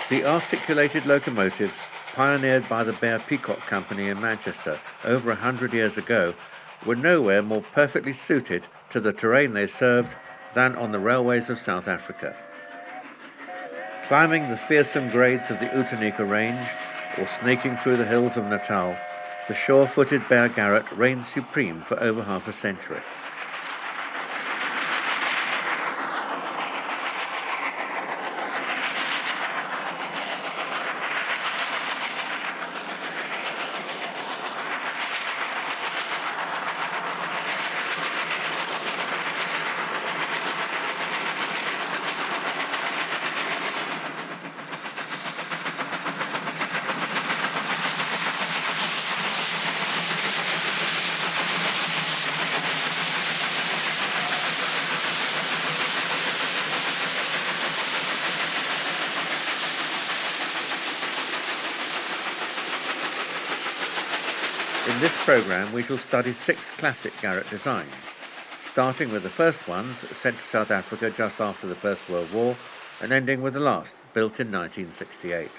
The articulated locomotives, pioneered by the Beyer-Peacock Company in Manchester over 100 years ago, were nowhere more perfectly suited to the terrain they served than on the railways of South Africa. Climbing the fearsome grades of the Outeniqua range, or snaking through the hills of Natal, the sure-footed Beyer-Garratt reigned supreme for over half a century. In this programme we shall study 6 classic Garratt designs, starting with the first ones sent to South Africa just after the First World War and ending with the last, built in 1968.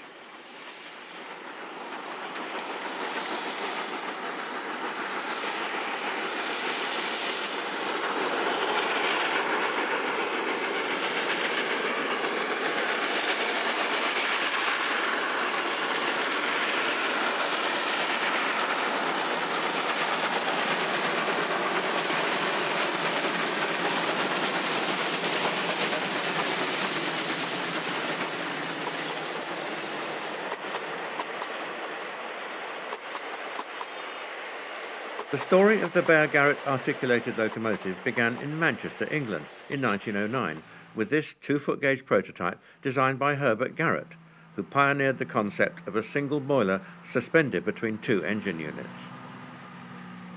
The story of the Beyer-Garratt articulated locomotive began in Manchester, England, in 1909, with this 2-foot gauge prototype designed by Herbert Garrett, who pioneered the concept of a single boiler suspended between 2 engine units.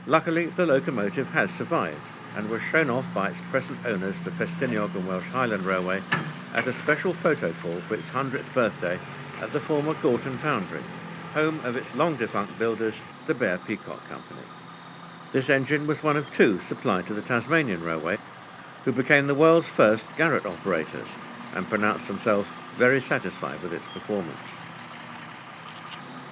Luckily, the locomotive has survived and was shown off by its present owners, the Festiniog and Welsh Highland Railway, at a special photo call for its 100th birthday at the former Gorton Foundry, home of its long-defunct builders, the Beyer-Peacock Company. This engine was one of 2 supplied to the Tasmanian Railway, who became the world's first Garratt operators and pronounced themselves very satisfied with its performance.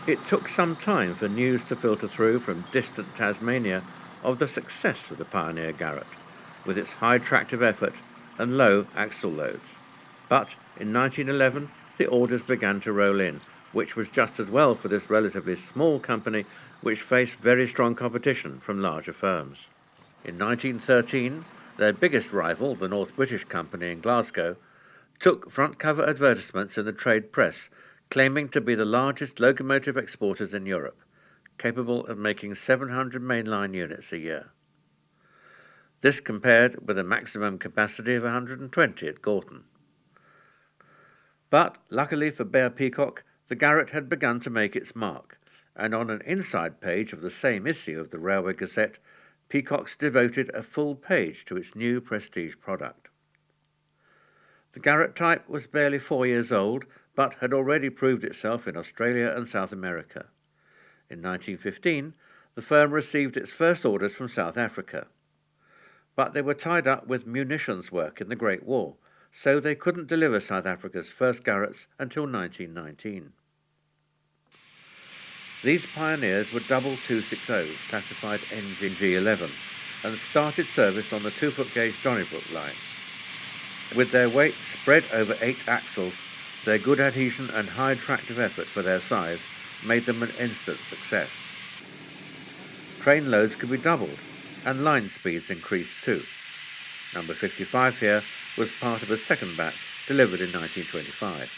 It took some time for news to filter through from distant Tasmania of the success of the pioneer Garratt, with its high tractive effort and low axle loads. But in 1911 the orders began to roll in, which was just as well for this relatively small company which faced very strong competition from larger firms. In 1913, their biggest rival, the North British Company in Glasgow, took front-cover advertisements in the trade press, claiming to be the largest locomotive exporters in Europe, capable of making 700 mainline units a year. This compared with a maximum capacity of 120 at Gorton. But, luckily for Beyer-Peacock, the Garratt had begun to make its mark, and on an inside page of the same issue of the Railway Gazette, Peacock's devoted a full page to its new prestige product. The Garratt type was barely 4 years old, but had already proved itself in Australia and South America. In 1915, the firm received its first orders from South Africa. But they were tied up with munitions work in the Great War, so they couldn't deliver South Africa's first Garratts until 1919. These pioneers were double 260s, classified NGG11, and started service on the 2-foot gauge Donnybrook line. With their weight spread over 8 axles, their good adhesion and high tractive effort for their size made them an instant success. Train loads could be doubled, and line speeds increased too. Number 55 here was part of a second batch delivered in 1925.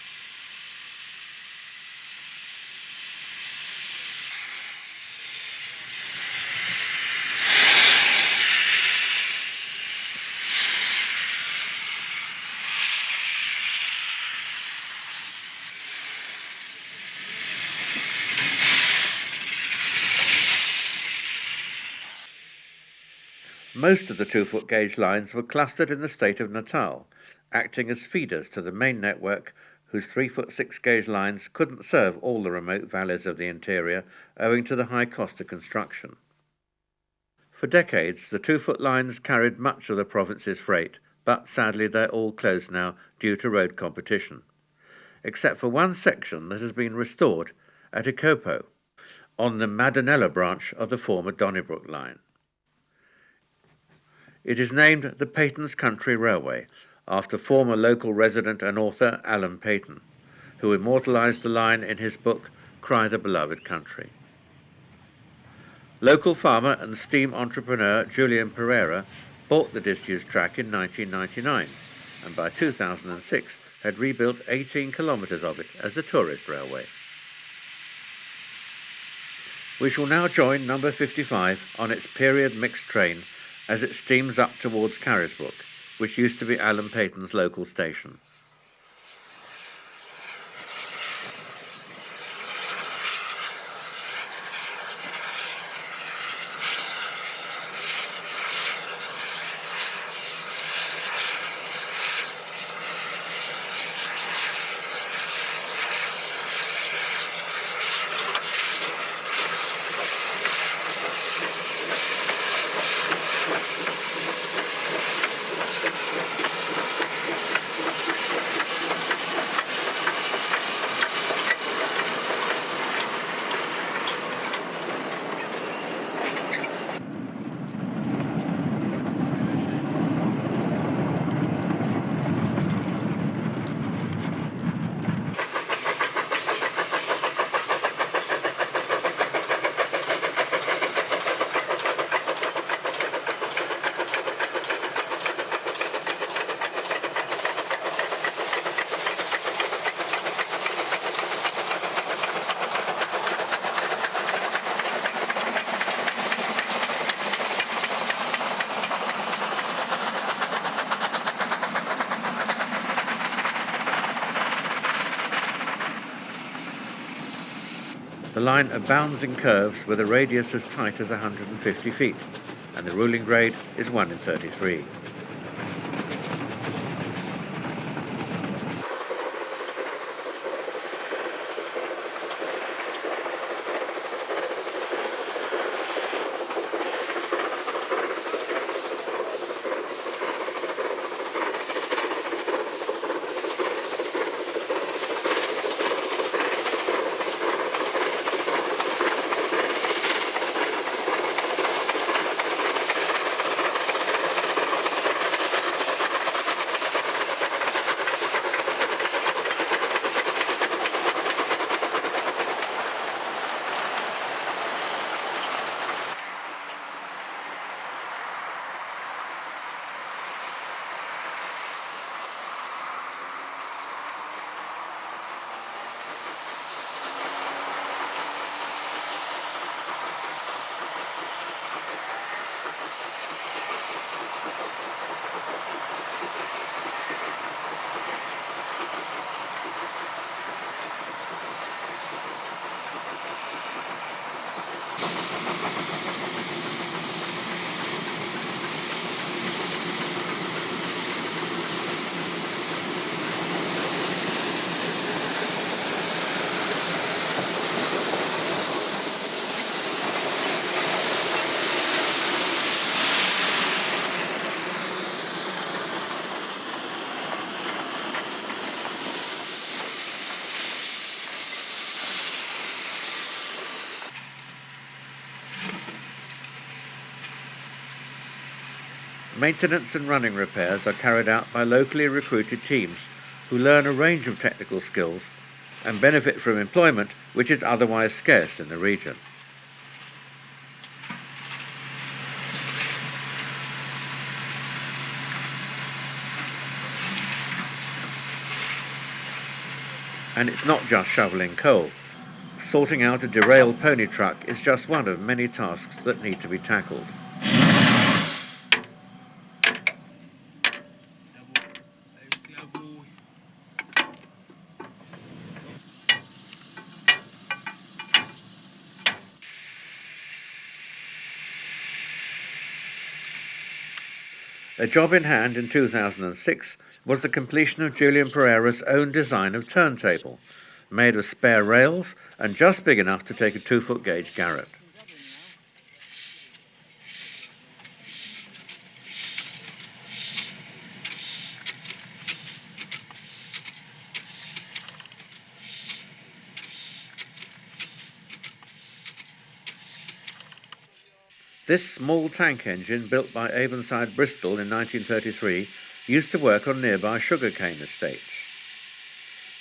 Most of the 2-foot gauge lines were clustered in the state of Natal, acting as feeders to the main network, whose 3-foot 6 gauge lines couldn't serve all the remote valleys of the interior owing to the high cost of construction. For decades, the 2-foot lines carried much of the province's freight, but sadly they're all closed now due to road competition. except for one section that has been restored at Ikopo, on the Madanella branch of the former Donnybrook line. It is named the Paton's Country Railway, after former local resident and author Alan Paton, who immortalised the line in his book Cry the Beloved Country. Local farmer and steam entrepreneur Julian Pereira bought the disused track in 1999, and by 2006 had rebuilt 18 kilometres of it as a tourist railway. We shall now join number 55 on its period mixed train as it steams up towards Carrisbrook, which used to be Alan Paton's local station. The line abounds in curves with a radius as tight as 150 feet, and the ruling grade is 1 in 33. Maintenance and running repairs are carried out by locally recruited teams who learn a range of technical skills and benefit from employment which is otherwise scarce in the region. And it's not just shoveling coal. Sorting out a derailed pony truck is just one of many tasks that need to be tackled. A job in hand in 2006 was the completion of Julian Pereira's own design of turntable, made of spare rails and just big enough to take a 2-foot gauge garret. This small tank engine, built by Avonside Bristol in 1933, used to work on nearby sugarcane estates.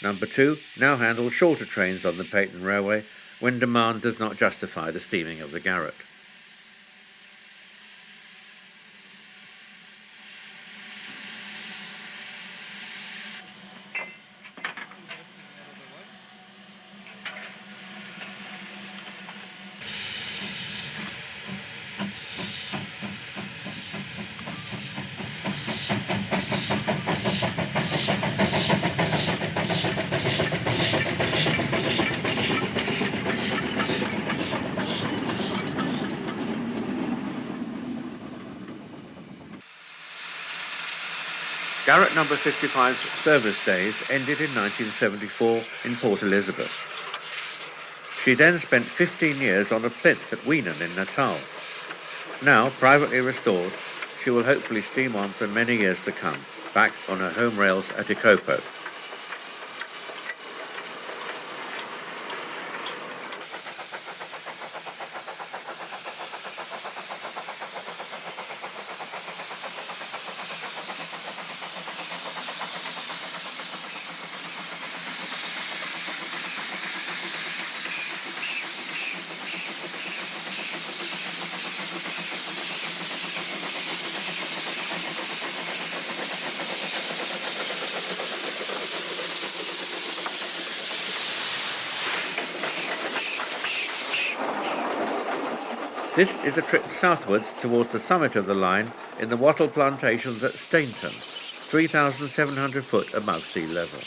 Number 2 now handles shorter trains on the Paton Railway when demand does not justify the steaming of the Garratt. Garratt number 55's service days ended in 1974 in Port Elizabeth. She then spent 15 years on a plinth at Weenan in Natal. Now, privately restored, she will hopefully steam on for many years to come, back on her home rails at Ikopo. This is a trip southwards towards the summit of the line in the wattle plantations at Stainton, 3,700 foot above sea level.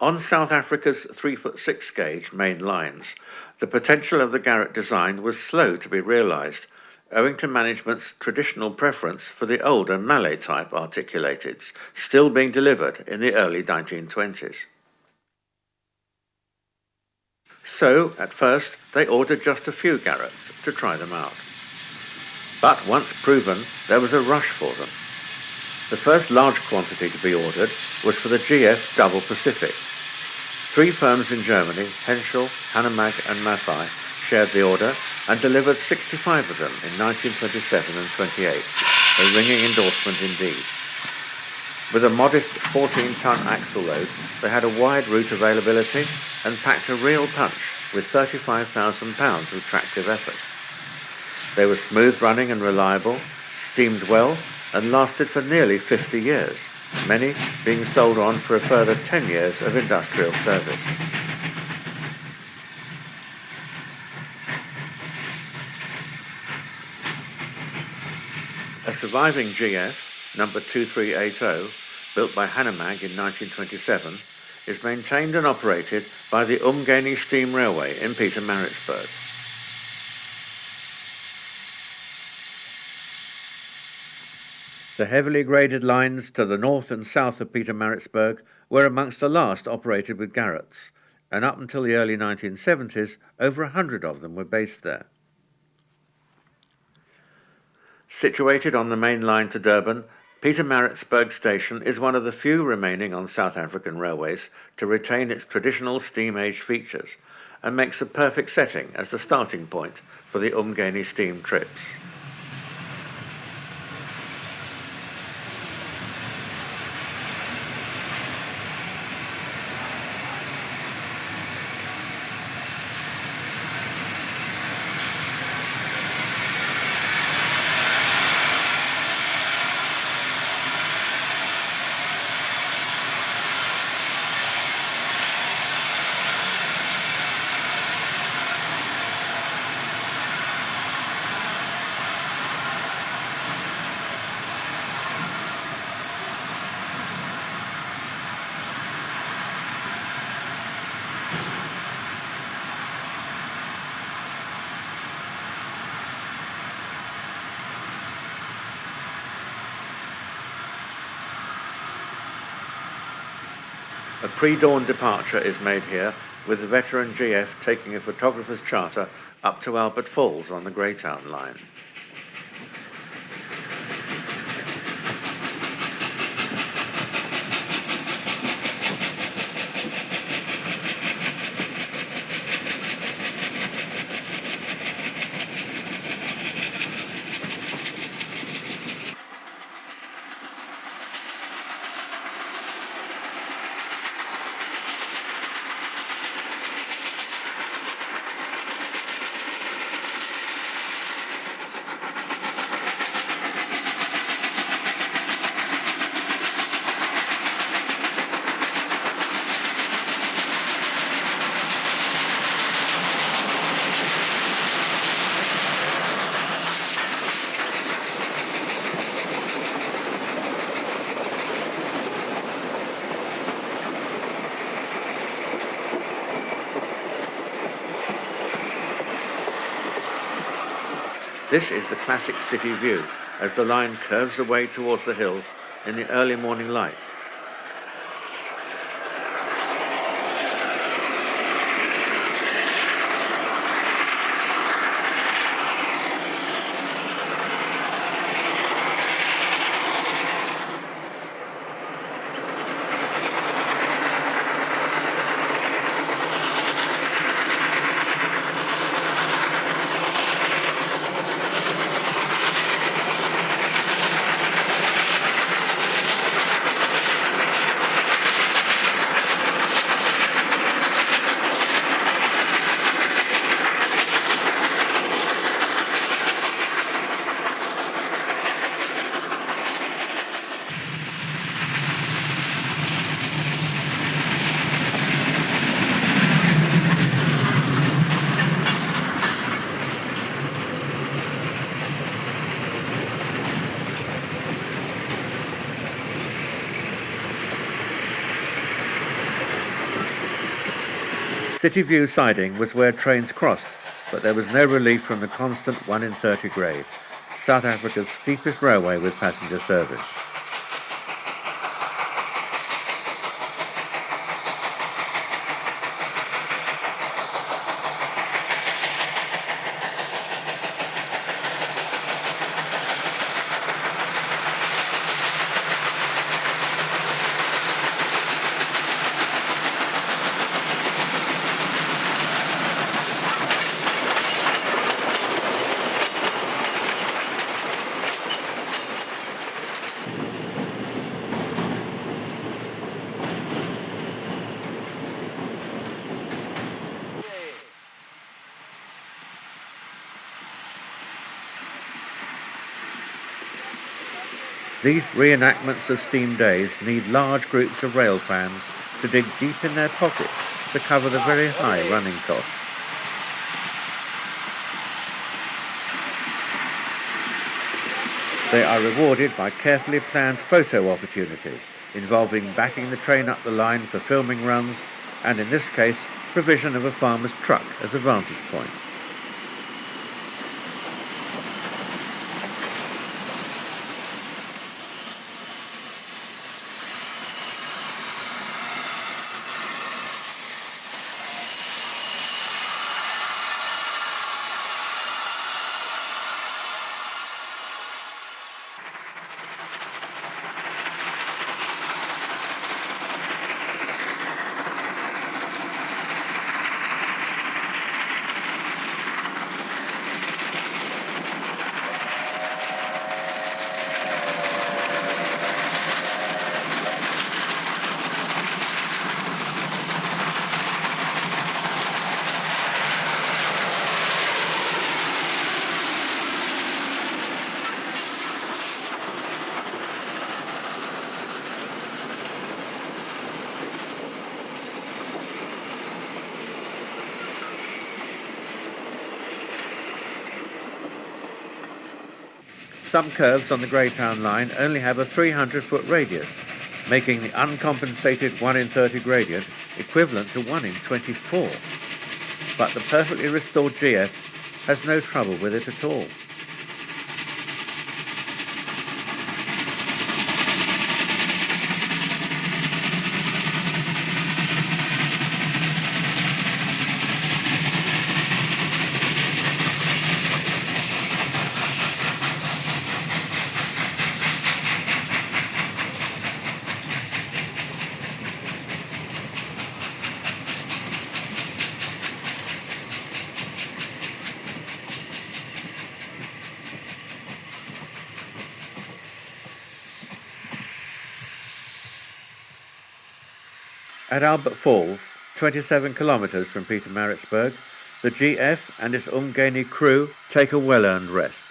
On South Africa's 3-foot-6 gauge main lines, the potential of the Garratt design was slow to be realised, owing to management's traditional preference for the older Mallet-type articulateds, still being delivered in the early 1920s. So, at first, they ordered just a few Garratts to try them out. But once proven, there was a rush for them. The first large quantity to be ordered was for the GF Double Pacific. 3 firms in Germany, Henschel, Hanomag and Maffei, shared the order and delivered 65 of them in 1927 and 28, a ringing endorsement indeed. With a modest 14-ton axle load, they had a wide route availability and packed a real punch with 35,000 pounds of tractive effort. They were smooth running and reliable, steamed well, and lasted for nearly 50 years, many being sold on for a further 10 years of industrial service. A surviving GF, number 2380, built by Hanomag in 1927, is maintained and operated by the Umgeni Steam Railway in Pietermaritzburg. The heavily graded lines to the north and south of Pietermaritzburg were amongst the last operated with garretts, and up until the early 1970s, over 100 of them were based there. Situated on the main line to Durban, Pietermaritzburg station is one of the few remaining on South African railways to retain its traditional steam age features, and makes a perfect setting as the starting point for the Umgeni steam trips. A pre-dawn departure is made here, with the veteran GF taking a photographer's charter up to Albert Falls on the Greytown line. This is the classic city view as the line curves away towards the hills in the early morning light. City View siding was where trains crossed, but there was no relief from the constant 1 in 30 grade, South Africa's steepest railway with passenger service. These reenactments of steam days need large groups of rail fans to dig deep in their pockets to cover the very high running costs. They are rewarded by carefully planned photo opportunities involving backing the train up the line for filming runs and, in this case, provision of a farmer's truck as a vantage point. Some curves on the Greytown line only have a 300-foot radius, making the uncompensated 1 in 30 gradient equivalent to 1 in 24. But the perfectly restored GF has no trouble with it at all. At Albert Falls, 27 kilometres from Pietermaritzburg, the GF and its Umgeni crew take a well-earned rest.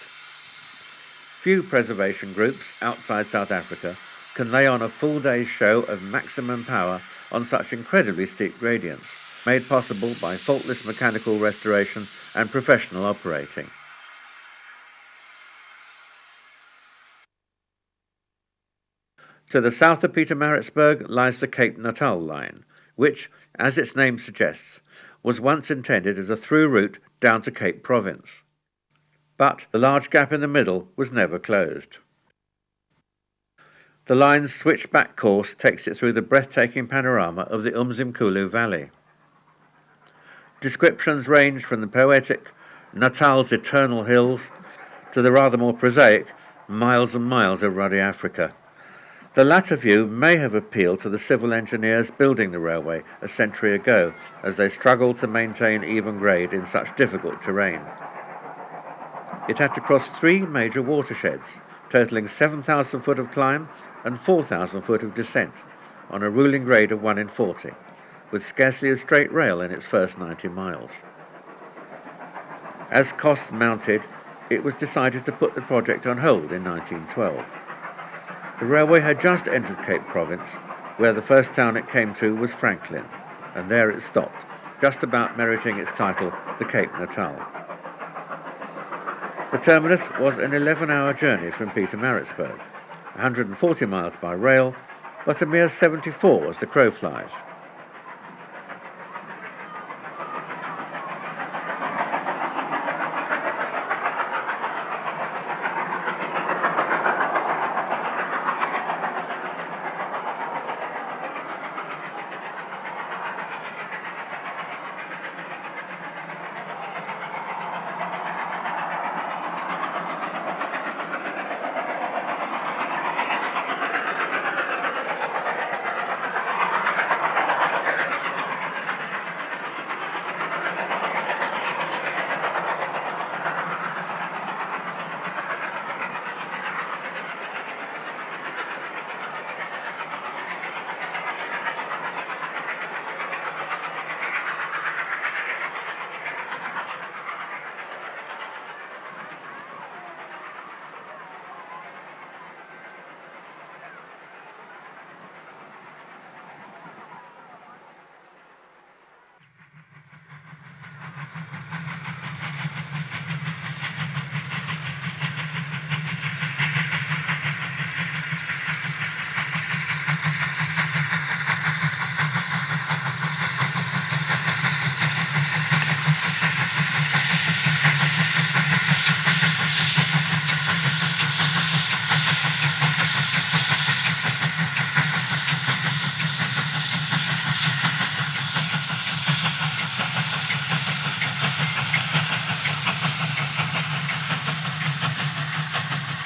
Few preservation groups outside South Africa can lay on a full day's show of maximum power on such incredibly steep gradients, made possible by faultless mechanical restoration and professional operating. To the south of Pietermaritzburg lies the Cape Natal line, which, as its name suggests, was once intended as a through route down to Cape Province. But the large gap in the middle was never closed. The line's switchback course takes it through the breathtaking panorama of the Umzimkhulu Valley. Descriptions range from the poetic Natal's eternal hills to the rather more prosaic miles and miles of ruddy Africa. The latter view may have appealed to the civil engineers building the railway a century ago as they struggled to maintain even grade in such difficult terrain. It had to cross 3 major watersheds, totalling 7,000 foot of climb and 4,000 foot of descent, on a ruling grade of 1 in 40, with scarcely a straight rail in its first 90 miles. As costs mounted, it was decided to put the project on hold in 1912. The railway had just entered Cape Province, where the first town it came to was Franklin, and there it stopped, just about meriting its title, the Cape Natal. The terminus was an 11-hour journey from Pietermaritzburg, 140 miles by rail, but a mere 74 as the crow flies.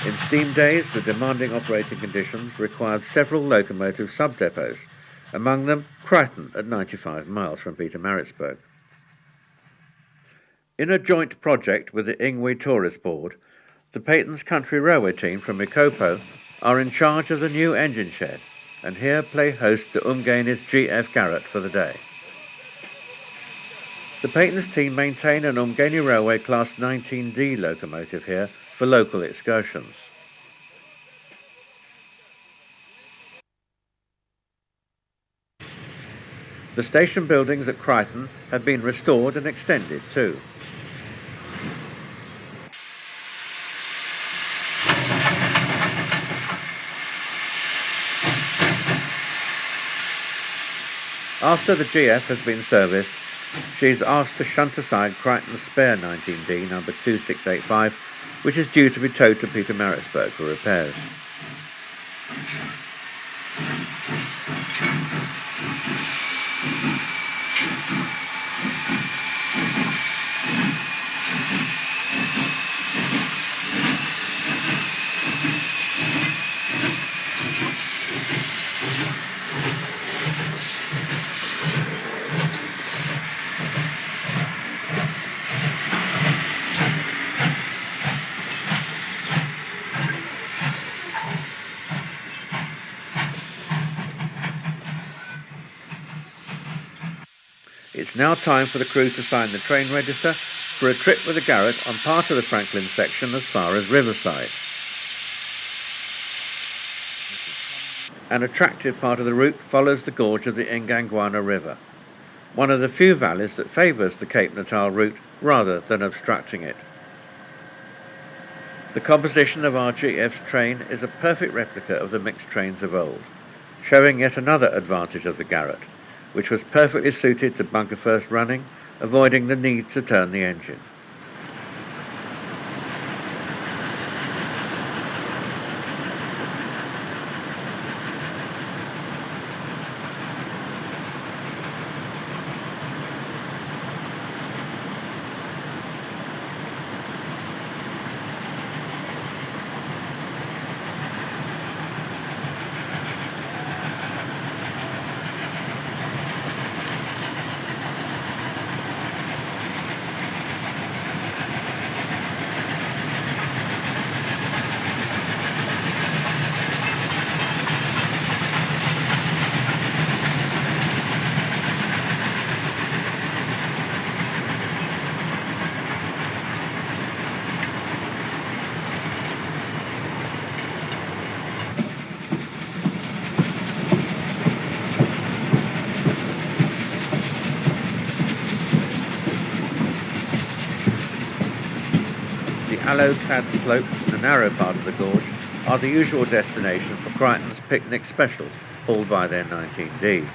In steam days, the demanding operating conditions required several locomotive sub-depots, among them Greytown at 95 miles from Pietermaritzburg. In a joint project with the Ingwe Tourist Board, the Paton's Country Railway team from Ikopo are in charge of the new engine shed, and here play host to Umgenis GF Garratt for the day. The Paton's team maintain an Umgeni Railway Class 19D locomotive here for local excursions. The station buildings at Greytown have been restored and extended too. After the GF has been serviced, she is asked to shunt aside Greytown's spare 19D number 2685, which is due to be towed to Pietermaritzburg for repairs. It's now time for the crew to sign the train register for a trip with the Garratt on part of the Franklin section as far as Riverside. An attractive part of the route follows the gorge of the Ngangwana River, one of the few valleys that favours the Cape Natal route rather than obstructing it. The composition of our GF's train is a perfect replica of the mixed trains of old, showing yet another advantage of the Garratt, which was perfectly suited to bunker first running, avoiding the need to turn the engine. Aloe-clad slopes and a narrow part of the gorge are the usual destination for Greytown's picnic specials, hauled by their 19D.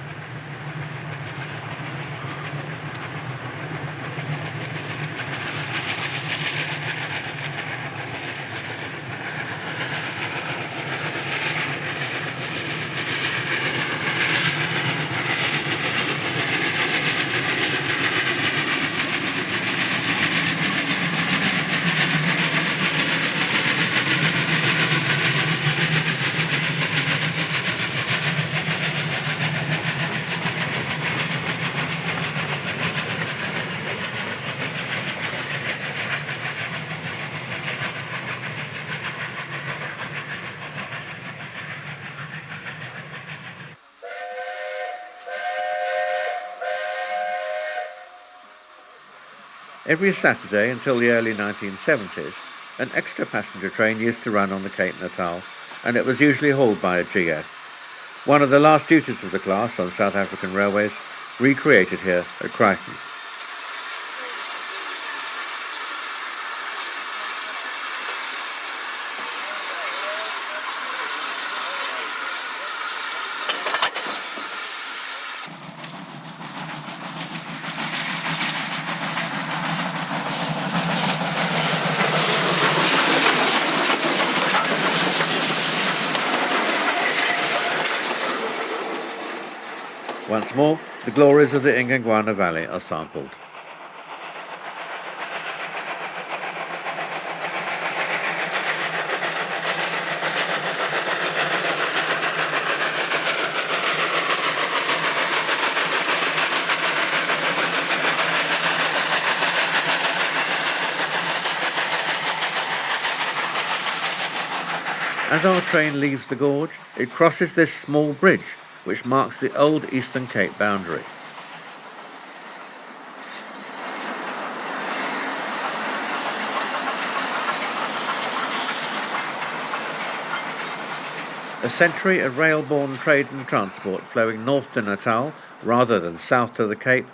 Every Saturday until the early 1970s, an extra passenger train used to run on the Cape Natal, and it was usually hauled by a GF. One of the last duties of the class on South African railways, recreated here at Greytown. Once more, the glories of the Ngangwana Valley are sampled. As our train leaves the gorge, it crosses this small bridge, which marks the old Eastern Cape boundary. A century of rail-borne trade and transport flowing north to Natal rather than south to the Cape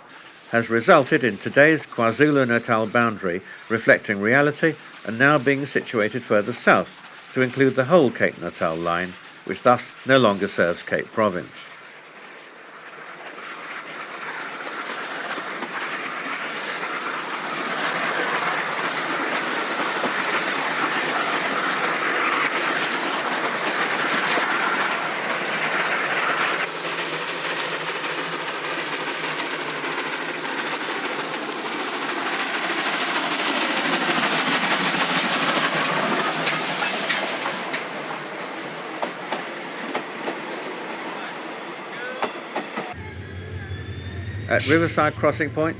has resulted in today's KwaZulu-Natal boundary reflecting reality and now being situated further south to include the whole Cape Natal line, which thus no longer serves Cape Province. At Riverside Crossing Point,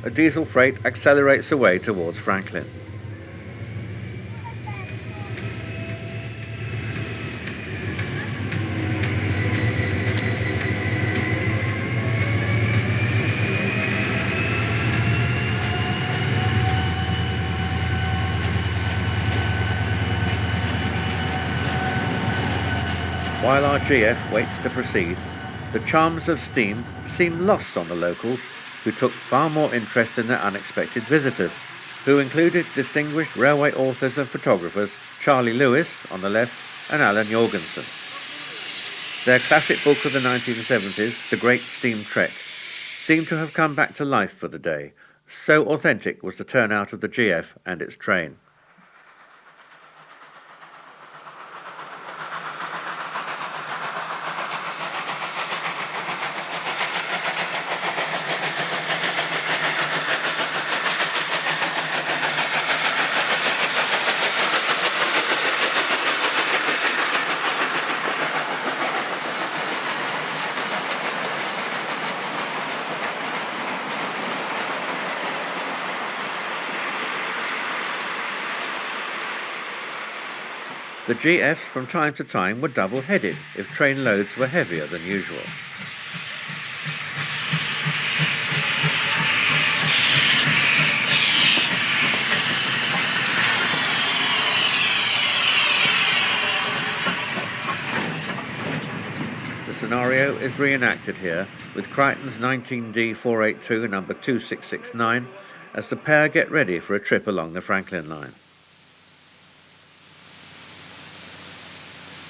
a diesel freight accelerates away towards Franklin. While our GF waits to proceed, the charms of steam seem lost on the locals, who took far more interest in their unexpected visitors, who included distinguished railway authors and photographers Charlie Lewis on the left and Alan Jorgensen. Their classic book of the 1970s, The Great Steam Trek, seemed to have come back to life for the day. So authentic was the turnout of the GF and its train. The GFs from time to time were double-headed if train loads were heavier than usual. The scenario is reenacted here with Crichton's 19D 482 number 2669 as the pair get ready for a trip along the Franklin line.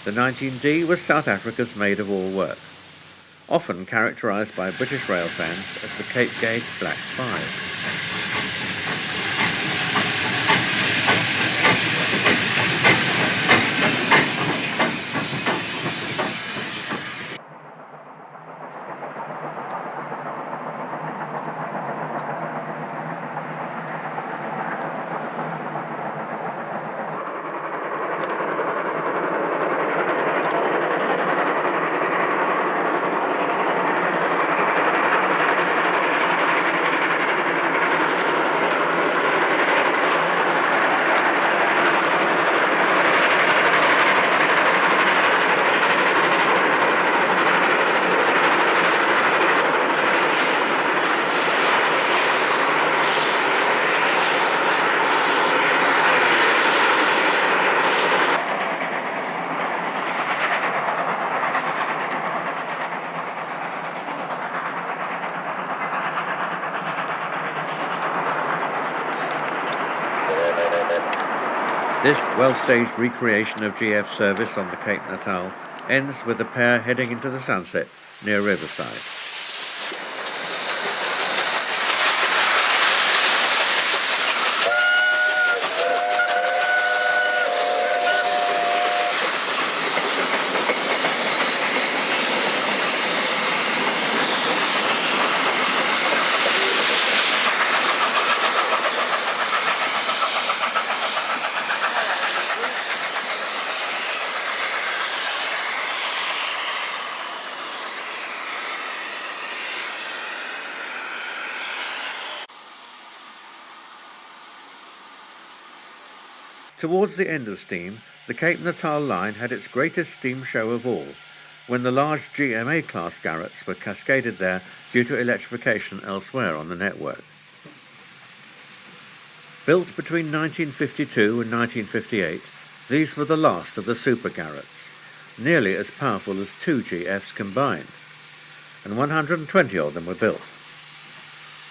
The 19D was South Africa's maid of all work, often characterised by British rail fans as the Cape Gauge Black 5. This well-staged recreation of GF service on the Cape Natal ends with the pair heading into the sunset near Riverside. Towards the end of steam, The Cape Natal line had its greatest steam show of all, when the large GEA Class Garratts were cascaded there due to electrification elsewhere on the network. Built between 1952 and 1958, these were the last of the Super Garratts, nearly as powerful as two GFs combined, and 120 of them were built.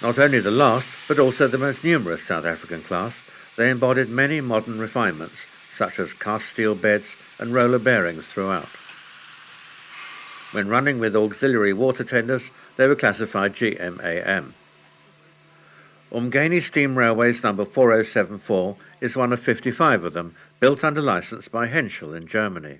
Not only the last, but also the most numerous South African class, they embodied many modern refinements, such as cast steel beds and roller bearings throughout. When running with auxiliary water tenders, they were classified GMAM. Umgeni Steam Railway's number 4074 is one of 55 of them, built under licence by Henschel in Germany.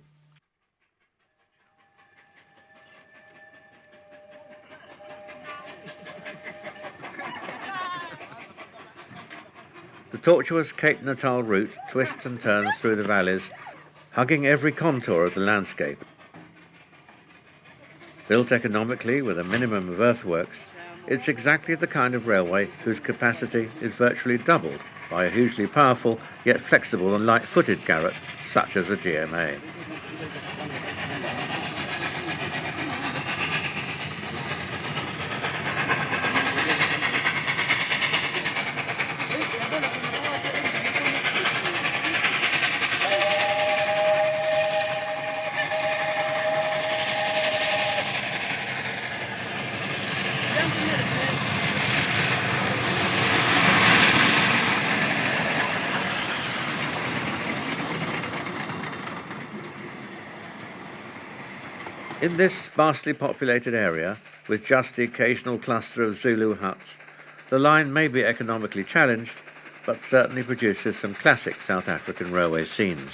The tortuous Cape Natal route twists and turns through the valleys, hugging every contour of the landscape. Built economically with a minimum of earthworks, it's exactly the kind of railway whose capacity is virtually doubled by a hugely powerful yet flexible and light-footed garret such as a GMA. In this sparsely populated area, with just the occasional cluster of Zulu huts, the line may be economically challenged, but certainly produces some classic South African railway scenes.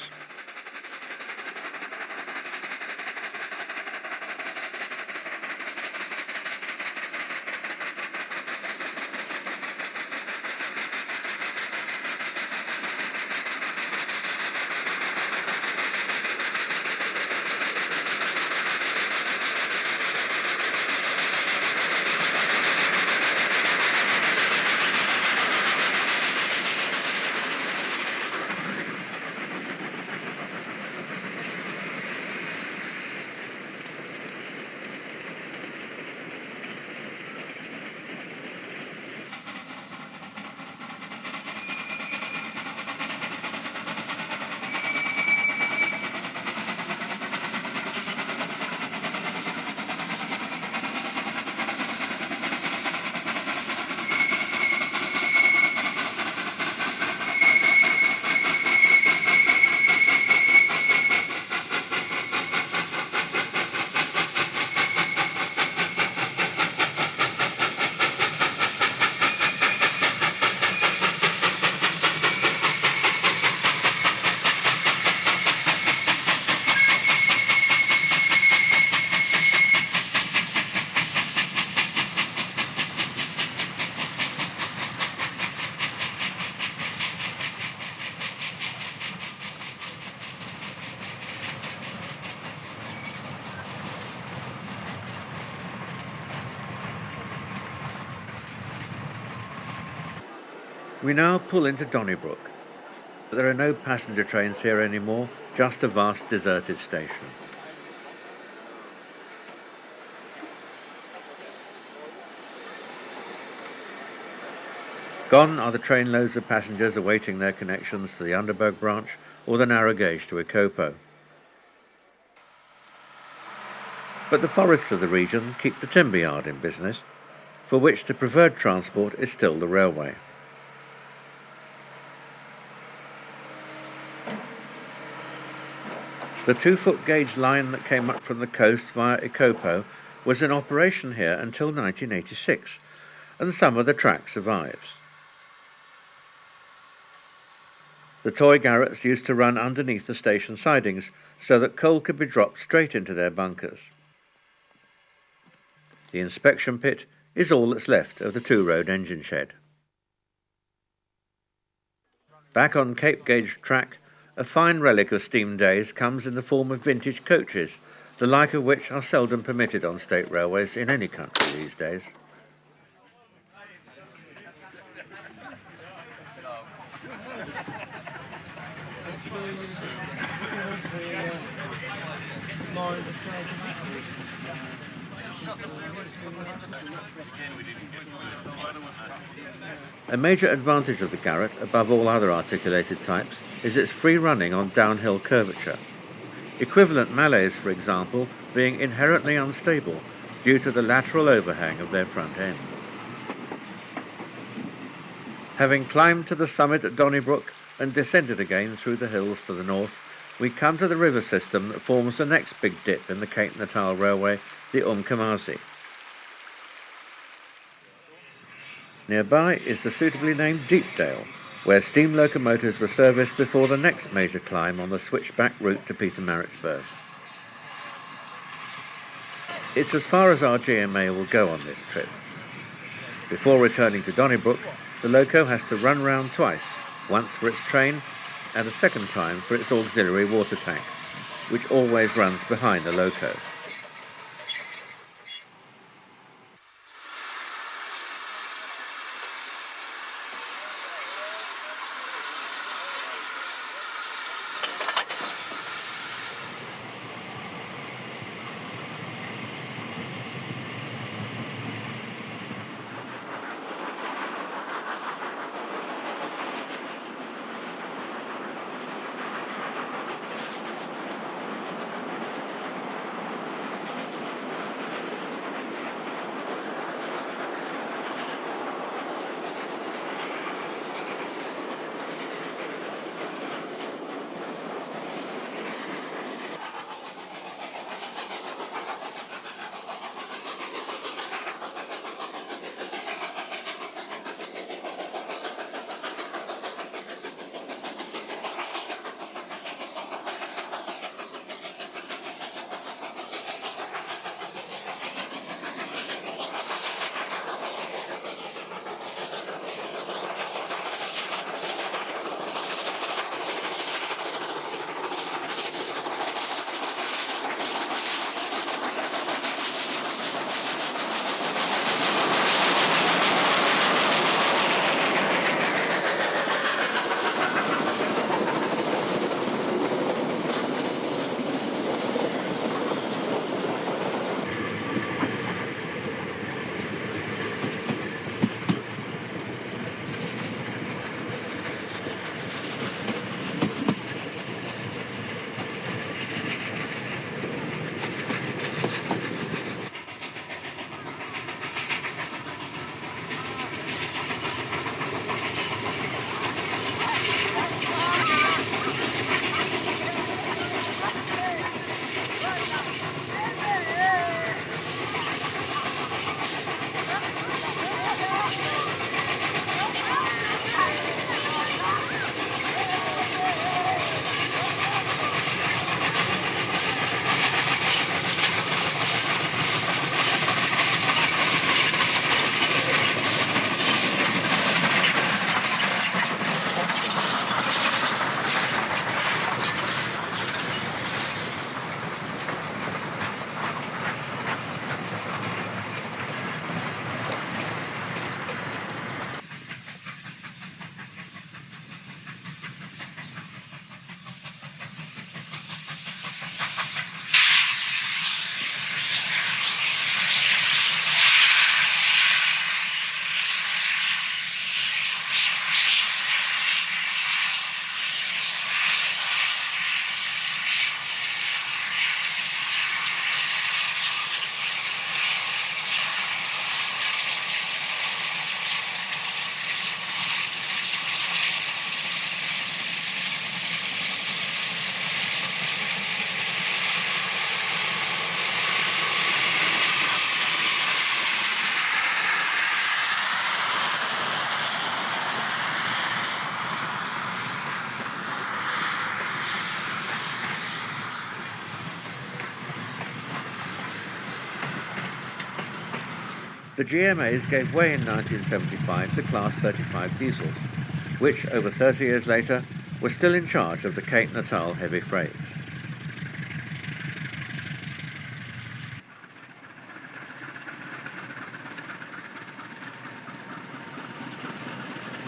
We now pull into Donnybrook, but there are no passenger trains here anymore, just a vast deserted station. Gone are the trainloads of passengers awaiting their connections to the Underberg branch or the narrow gauge to Ikopo. But the forests of the region keep the timber yard in business, for which the preferred transport is still the railway. The 2-foot gauge line that came up from the coast via Ikopo was in operation here until 1986, and some of the track survives. The toy garrets used to run underneath the station sidings so that coal could be dropped straight into their bunkers. The inspection pit is all that's left of the 2-road engine shed. Back on Cape Gauge track, a fine relic of steam days comes in the form of vintage coaches, the like of which are seldom permitted on state railways in any country these days. A major advantage of the Garratt, above all other articulated types, is its free running on downhill curvature. Equivalent Malays, for example, being inherently unstable due to the lateral overhang of their front end. Having climbed to the summit at Donnybrook and descended again through the hills to the north, we come to the river system that forms the next big dip in the Cape Natal Railway, the Umkomazi. Nearby is the suitably named Deepdale, where steam locomotives were serviced before the next major climb on the switchback route to Pietermaritzburg. It's as far as our GMA will go on this trip. Before returning to Donnybrook, the loco has to run round twice, once for its train and a second time for its auxiliary water tank, which always runs behind the loco. The GMAs gave way in 1975 to Class 35 diesels, which, over 30 years later, were still in charge of the Cape Natal heavy freights.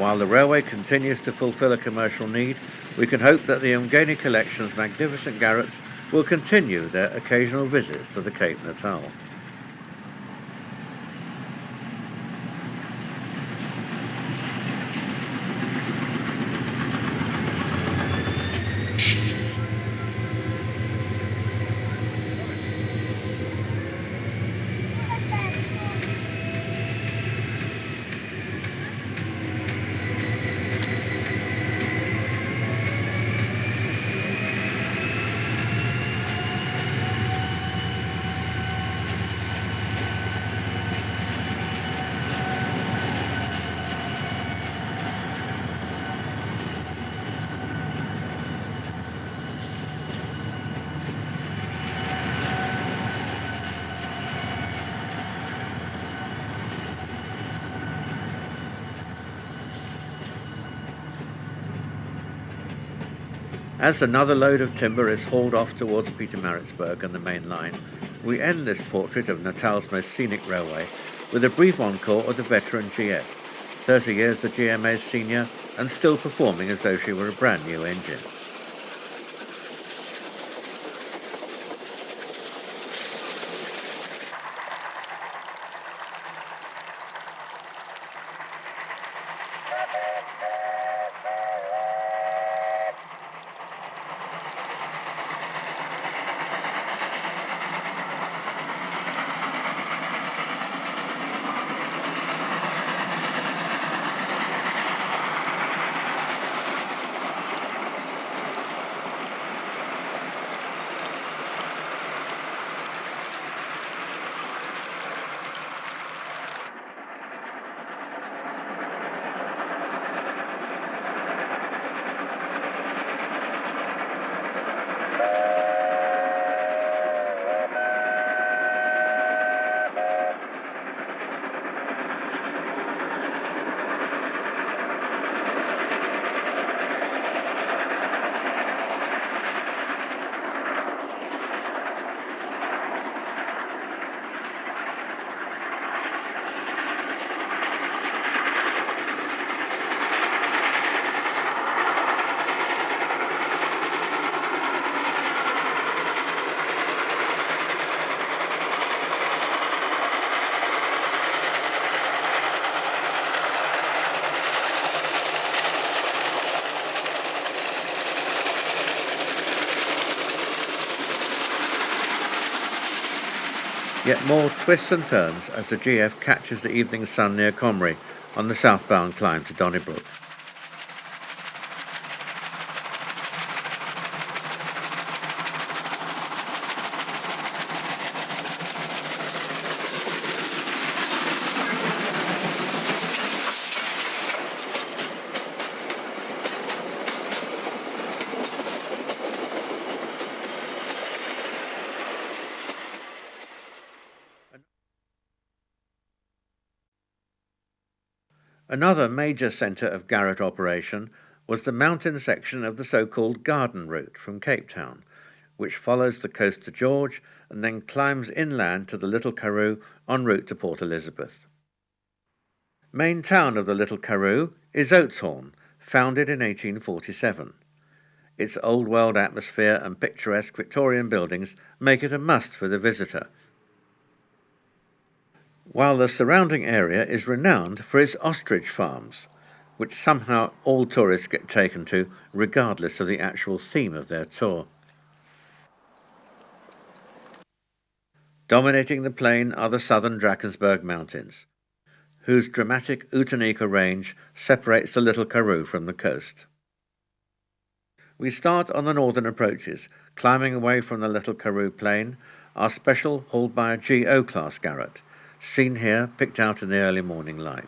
While the railway continues to fulfil a commercial need, we can hope that the Umgeni Collection's magnificent garrets will continue their occasional visits to the Cape Natal. As another load of timber is hauled off towards Pietermaritzburg and the Mainline, we end this portrait of Natal's most scenic railway with a brief encore of the veteran GF, 30 years the GMA's senior and still performing as though she were a brand new engine. Yet more twists and turns as the GF catches the evening sun near Comrie on the southbound climb to Donnybrook. Another major centre of garret operation was the mountain section of the so-called Garden Route from Cape Town, which follows the coast to George and then climbs inland to the Little Karoo en route to Port Elizabeth. Main town of the Little Karoo is Oateshorn, founded in 1847. Its old world atmosphere and picturesque Victorian buildings make it a must for the visitor, while the surrounding area is renowned for its ostrich farms, which somehow all tourists get taken to regardless of the actual theme of their tour. Dominating the plain are the southern Drakensberg Mountains, whose dramatic Outeniqua range separates the Little Karoo from the coast. We start on the northern approaches, climbing away from the Little Karoo plain, our special hauled by a GEA Class Garratt, seen here picked out in the early morning light.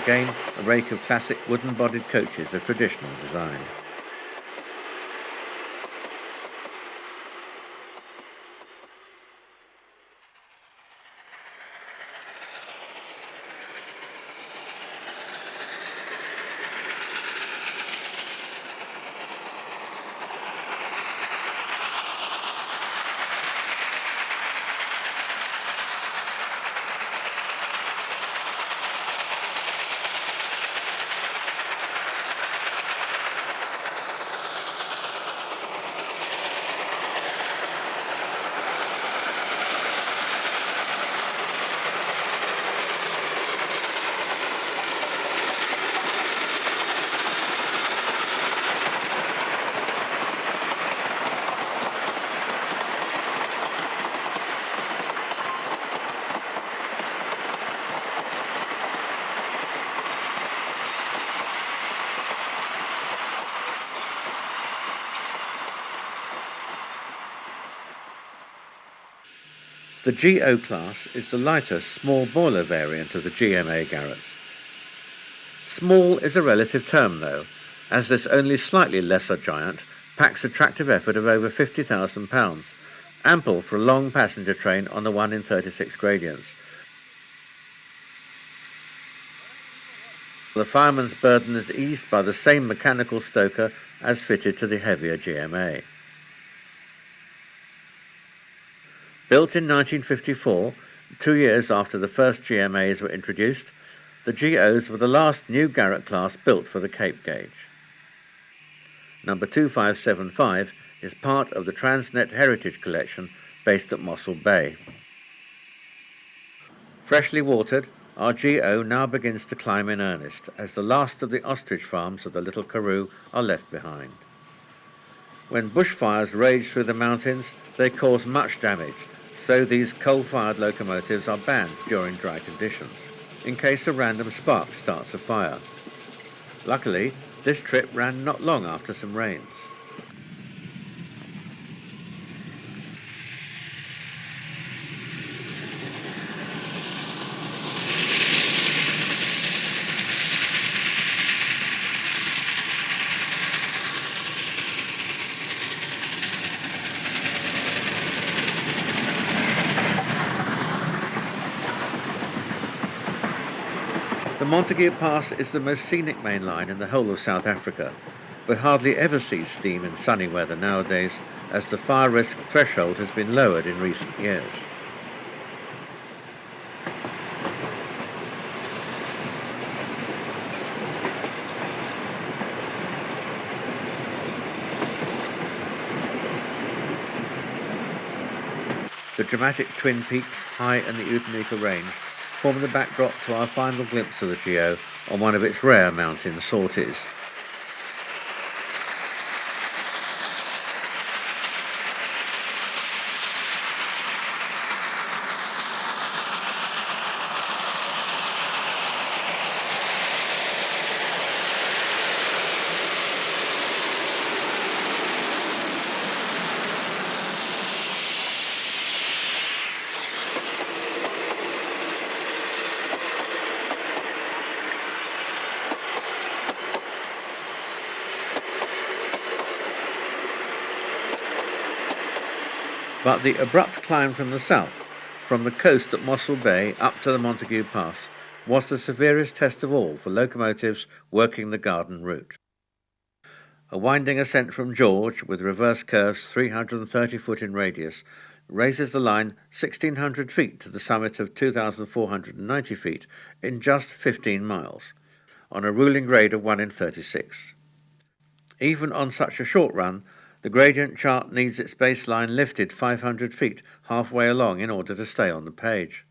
again a rake of classic wooden-bodied coaches of traditional design. The GO class is the lighter, small boiler variant of the GMA Garratts. Small is a relative term though, as this only slightly lesser giant packs a tractive effort of over 50,000 pounds, ample for a long passenger train on the 1 in 36 gradients. The fireman's burden is eased by the same mechanical stoker as fitted to the heavier GMA. Built in 1954, 2 years after the first GMAs were introduced, the GOs were the last new Garratt class built for the Cape gauge. Number 2575 is part of the Transnet Heritage Collection based at Mossel Bay. Freshly watered, our GO now begins to climb in earnest as the last of the ostrich farms of the Little Karoo are left behind. When bushfires rage through the mountains, they cause much damage, so these coal-fired locomotives are banned during dry conditions, in case a random spark starts a fire. Luckily, this trip ran not long after some rains. The Montagu Pass is the most scenic main line in the whole of South Africa, but hardly ever sees steam in sunny weather nowadays, as the fire risk threshold has been lowered in recent years. The dramatic twin peaks high in the Outeniqua range form the backdrop to our final glimpse of the GO on one of its rare mountain sorties. But the abrupt climb from the south, from the coast at Mossel Bay up to the Montagu Pass, was the severest test of all for locomotives working the Garden route. A winding ascent from George, with reverse curves 330 foot in radius, raises the line 1,600 feet to the summit of 2,490 feet in just 15 miles, on a ruling grade of 1 in 36. Even on such a short run, the gradient chart needs its baseline lifted 500 feet halfway along in order to stay on the page.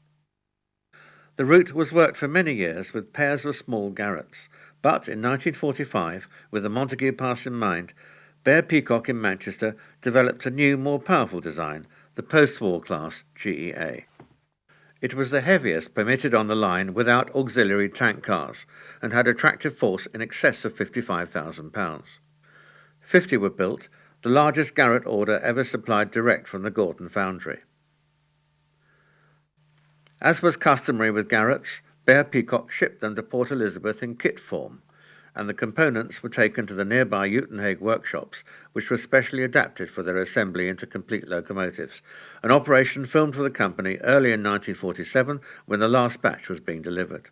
The route was worked for many years with pairs of small garretts, but in 1945, with the Montagu Pass in mind, Beyer-Peacock in Manchester developed a new, more powerful design, the post-war class GEA. It was the heaviest permitted on the line without auxiliary tank cars, and had a tractive force in excess of 55,000 pounds. 50 were built, the largest Garratt order ever supplied direct from the Gorton foundry. As was customary with Garretts, Beyer-Peacock shipped them to Port Elizabeth in kit form, and the components were taken to the nearby Outeniqua workshops, which were specially adapted for their assembly into complete locomotives, an operation filmed for the company early in 1947 when the last batch was being delivered.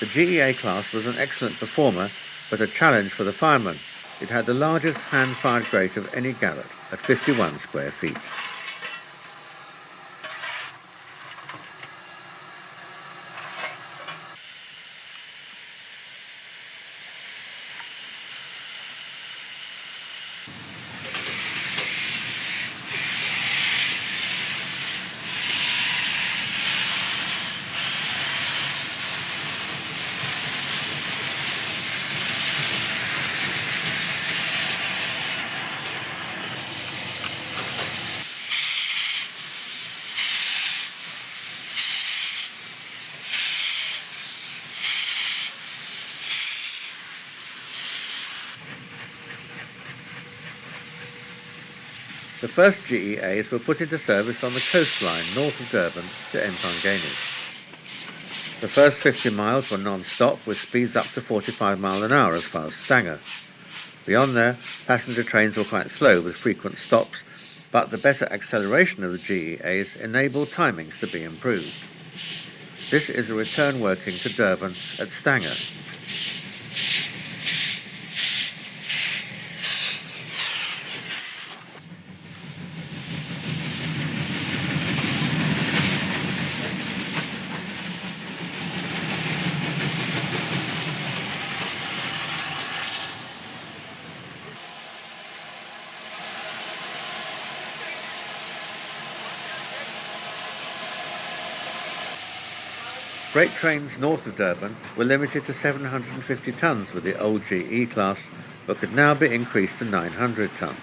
The GEA class was an excellent performer, but a challenge for the firemen. It had the largest hand-fired grate of any Garratt at 51 square feet. The first GEAs were put into service on the coastline north of Durban to Mpangeni. The first 50 miles were non-stop with speeds up to 45 miles an hour as far as Stanger. Beyond there, passenger trains were quite slow with frequent stops, but the better acceleration of the GEAs enabled timings to be improved. This is a return working to Durban at Stanger. Freight trains north of Durban were limited to 750 tonnes with the old GE class, but could now be increased to 900 tonnes.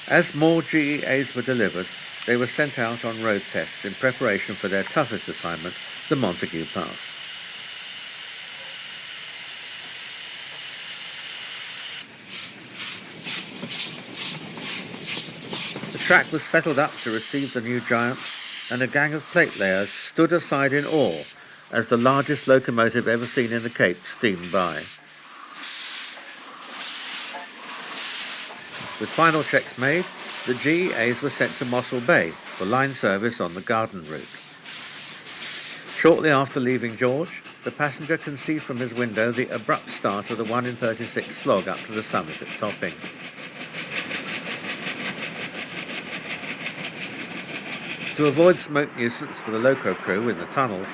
As more GEAs were delivered, they were sent out on road tests in preparation for their toughest assignment, the Montagu Pass. The track was fettled up to receive the new giants, and a gang of plate layers stood aside in awe as the largest locomotive ever seen in the Cape steamed by. With final checks made, the GEAs were sent to Mossel Bay for line service on the Garden route. Shortly after leaving George, the passenger can see from his window the abrupt start of the 1 in 36 slog up to the summit at Topping. To avoid smoke nuisance for the loco crew in the tunnels,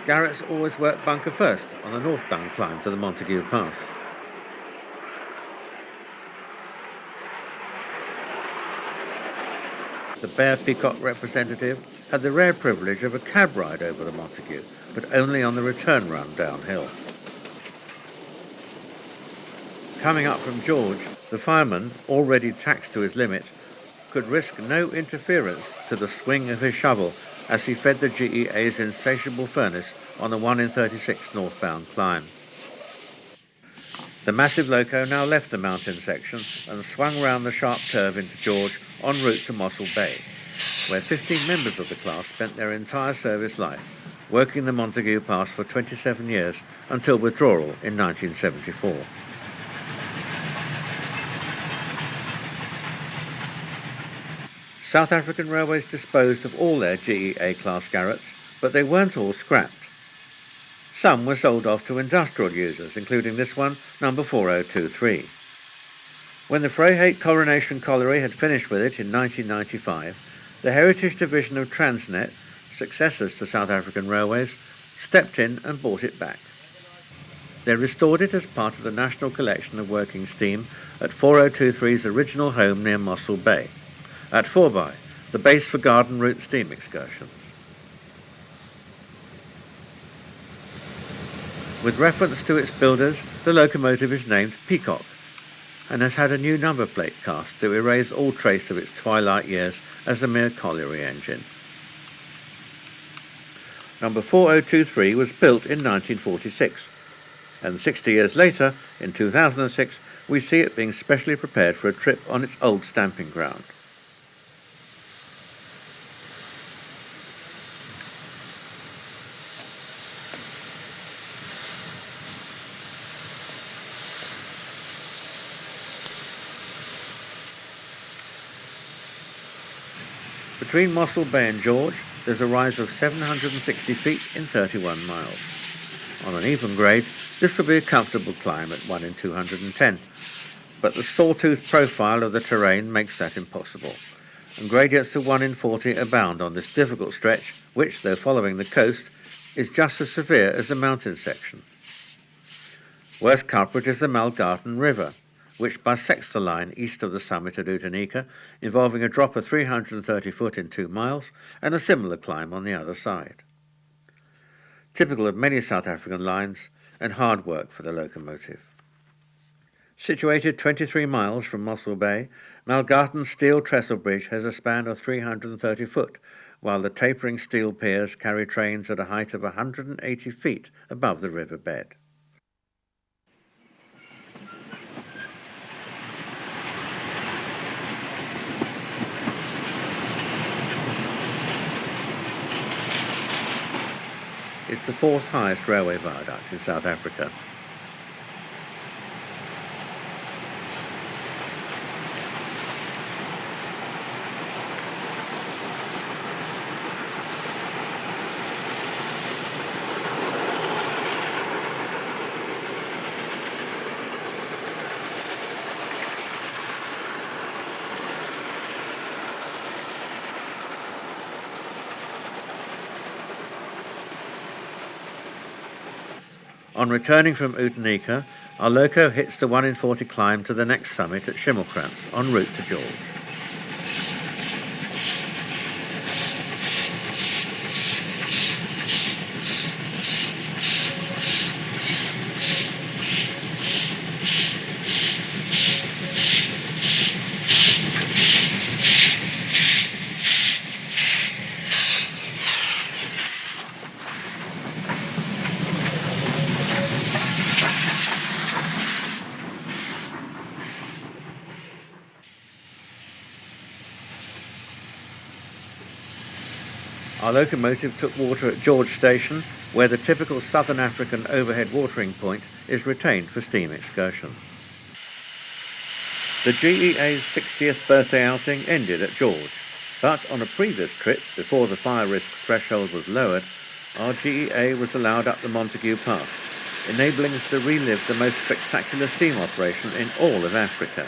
garretts always work bunker first on the northbound climb to the Montagu Pass. The Beyer-Peacock representative had the rare privilege of a cab ride over the Montagu, but only on the return run downhill. Coming up from George, the fireman, already taxed to his limit, could risk no interference to the swing of his shovel as he fed the GEA's insatiable furnace on the 1 in 36 northbound climb. The massive loco now left the mountain section and swung round the sharp curve into George en route to Mossel Bay, where 15 members of the class spent their entire service life, working the Montagu Pass for 27 years until withdrawal in 1974. South African Railways disposed of all their GEA Class Garratts, but they weren't all scrapped. Some were sold off to industrial users, including this one, number 4023. When the Vryheid Coronation Colliery had finished with it in 1995, the Heritage Division of Transnet, successors to South African Railways, stepped in and bought it back. They restored it as part of the National Collection of Working Steam at 4023's original home near Mossel Bay, at Fourby, the base for Garden Route steam excursions. With reference to its builders, the locomotive is named Peacock and has had a new number plate cast to erase all trace of its twilight years as a mere colliery engine. Number 4023 was built in 1946, and 60 years later, in 2006, we see it being specially prepared for a trip on its old stamping ground. Between Mossel Bay and George, there's a rise of 760 feet in 31 miles. On an even grade, this will be a comfortable climb at 1 in 210, but the sawtooth profile of the terrain makes that impossible, and gradients of 1 in 40 abound on this difficult stretch, which, though following the coast, is just as severe as the mountain section. Worst culprit is the Malgarten River, which bisects the line east of the summit at Outeniqua, involving a drop of 330 foot in 2 miles and a similar climb on the other side. Typical of many South African lines and hard work for the locomotive. Situated 23 miles from Mossel Bay, Malgarten's steel trestle bridge has a span of 330 foot, while the tapering steel piers carry trains at a height of 180 feet above the river bed. It's the 4th highest railway viaduct in South Africa. On returning from Outeniqua, our loco hits the 1 in 40 climb to the next summit at Schimmelkrantz, en route to George. Our locomotive took water at George Station, where the typical Southern African overhead watering point is retained for steam excursions. The GEA's 60th birthday outing ended at George, but on a previous trip, before the fire risk threshold was lowered, our GEA was allowed up the Montagu Pass, enabling us to relive the most spectacular steam operation in all of Africa.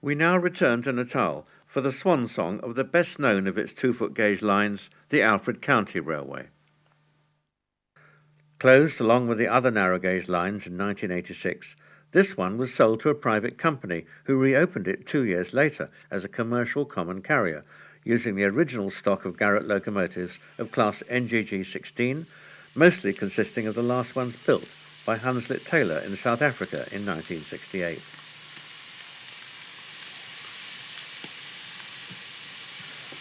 We now return to Natal for the swan song of the best known of its 2-foot gauge lines, the Alfred County Railway. Closed along with the other narrow gauge lines in 1986, this one was sold to a private company who reopened it 2 years later as a commercial common carrier, using the original stock of Garratt locomotives of class NGG16, mostly consisting of the last ones built by Hunslet Taylor in South Africa in 1968.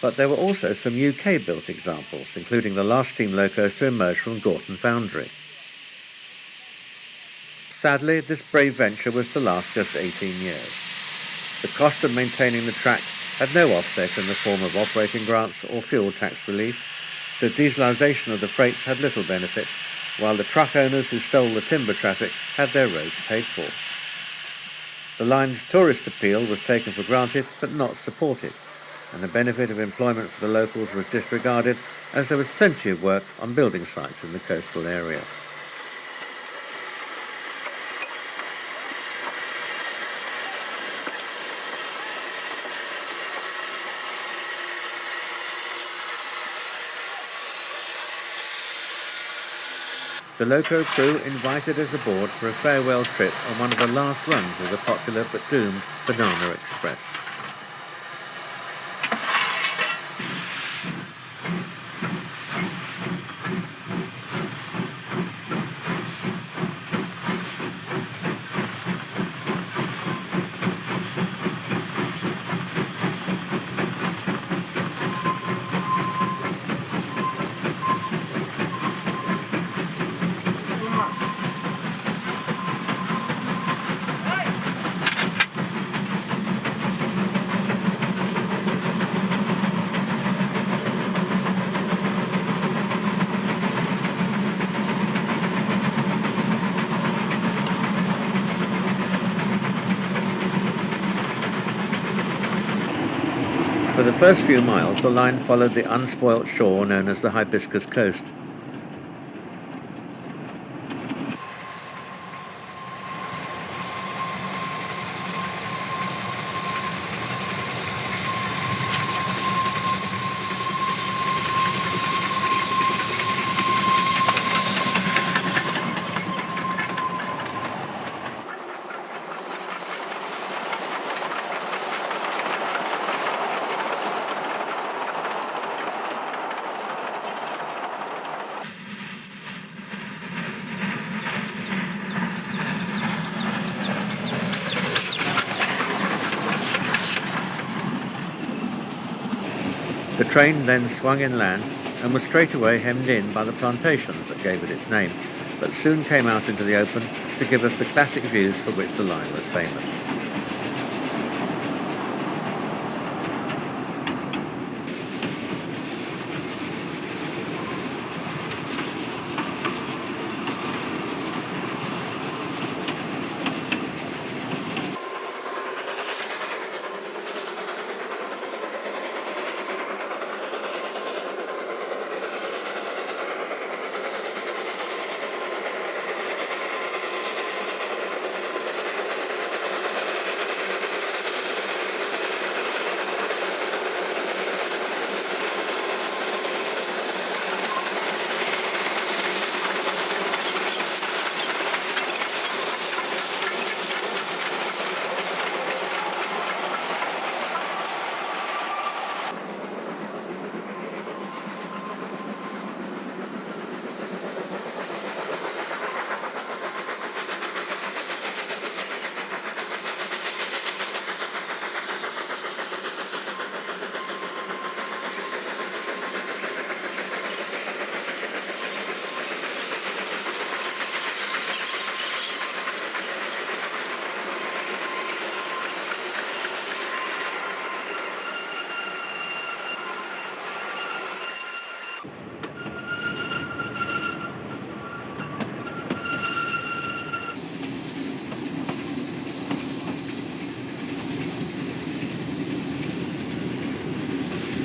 But there were also some UK-built examples, including the last steam locos to emerge from Gorton Foundry. Sadly, this brave venture was to last just 18 years. The cost of maintaining the track had no offset in the form of operating grants or fuel tax relief, so dieselisation of the freights had little benefit, while the truck owners who stole the timber traffic had their roads paid for. The line's tourist appeal was taken for granted but not supported, and the benefit of employment for the locals was disregarded, as there was plenty of work on building sites in the coastal area. The loco crew invited us aboard for a farewell trip on one of the last runs of the popular but doomed Banana Express. For the first few miles, the line followed the unspoilt shore known as the Hibiscus Coast. The train then swung inland and was straightaway hemmed in by the plantations that gave it its name, but soon came out into the open to give us the classic views for which the line was famous.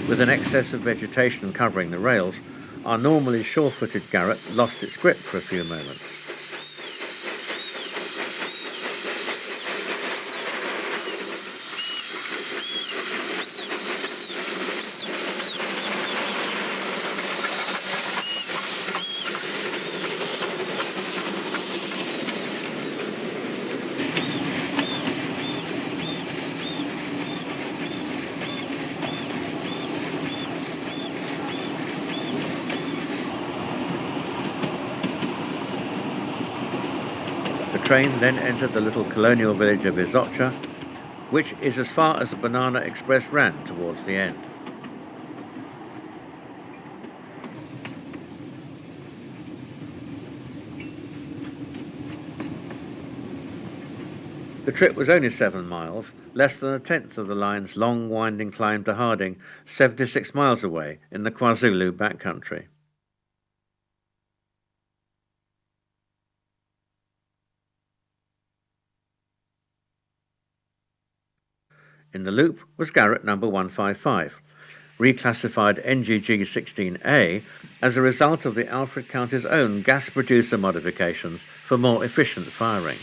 With an excess of vegetation covering the rails, our normally sure-footed garret lost its grip for a few moments. train then entered the little colonial village of Izocha, which is as far as the Banana Express ran towards the end. The trip was only 7 miles, less than a tenth of the line's long winding climb to Harding, 76 miles away in the KwaZulu backcountry. In the loop was Garratt number 155, reclassified NGG16A as a result of the Alfred County's own gas producer modifications for more efficient firing.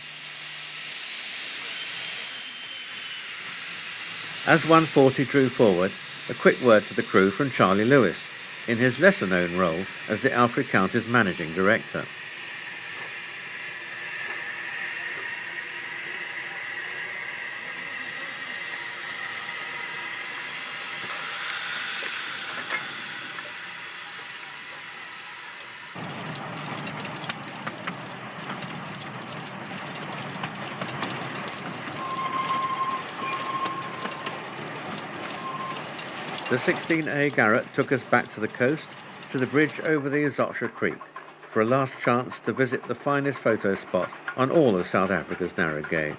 As 140 drew forward, a quick word to the crew from Charlie Lewis, in his lesser-known role as the Alfred County's managing director. The 16A Garratt took us back to the coast, to the bridge over the Izocha Creek, for a last chance to visit the finest photo spot on all of South Africa's narrow gauge.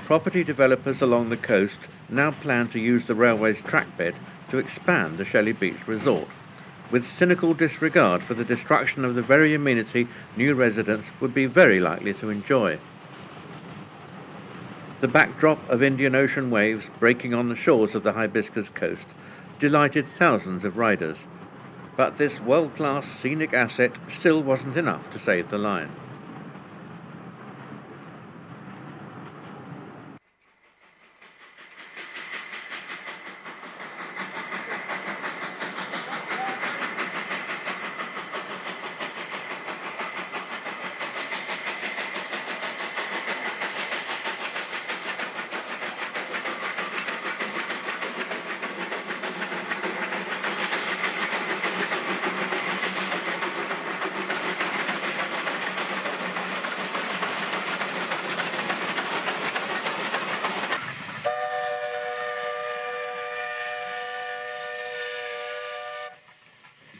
Property developers along the coast now plan to use the railway's trackbed to expand the Shelley Beach resort, with cynical disregard for the destruction of the very amenity new residents would be very likely to enjoy. The backdrop of Indian Ocean waves breaking on the shores of the Hibiscus Coast delighted thousands of riders, but this world-class scenic asset still wasn't enough to save the line.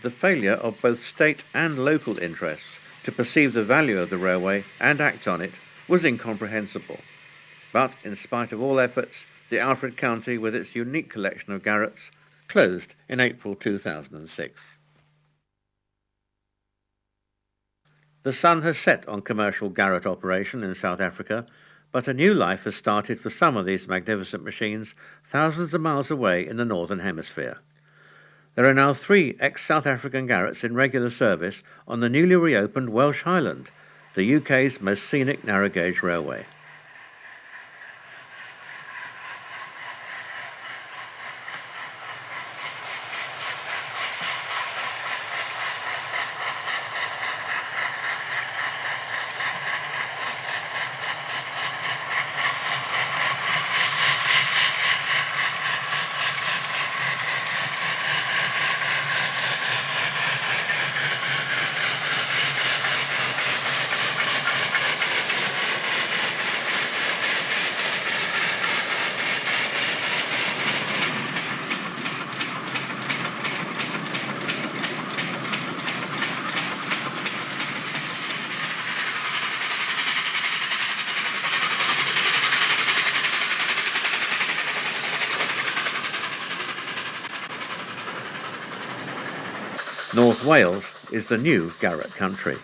The failure of both state and local interests to perceive the value of the railway and act on it was incomprehensible. But in spite of all efforts, the Alfred County, with its unique collection of garrets, closed in April 2006. The sun has set on commercial garret operation in South Africa, but a new life has started for some of these magnificent machines thousands of miles away in the Northern Hemisphere. There are now 3 ex-South African garrets in regular service on the newly reopened Welsh Highland, the UK's most scenic narrow gauge railway. North Wales is the new Garratt country.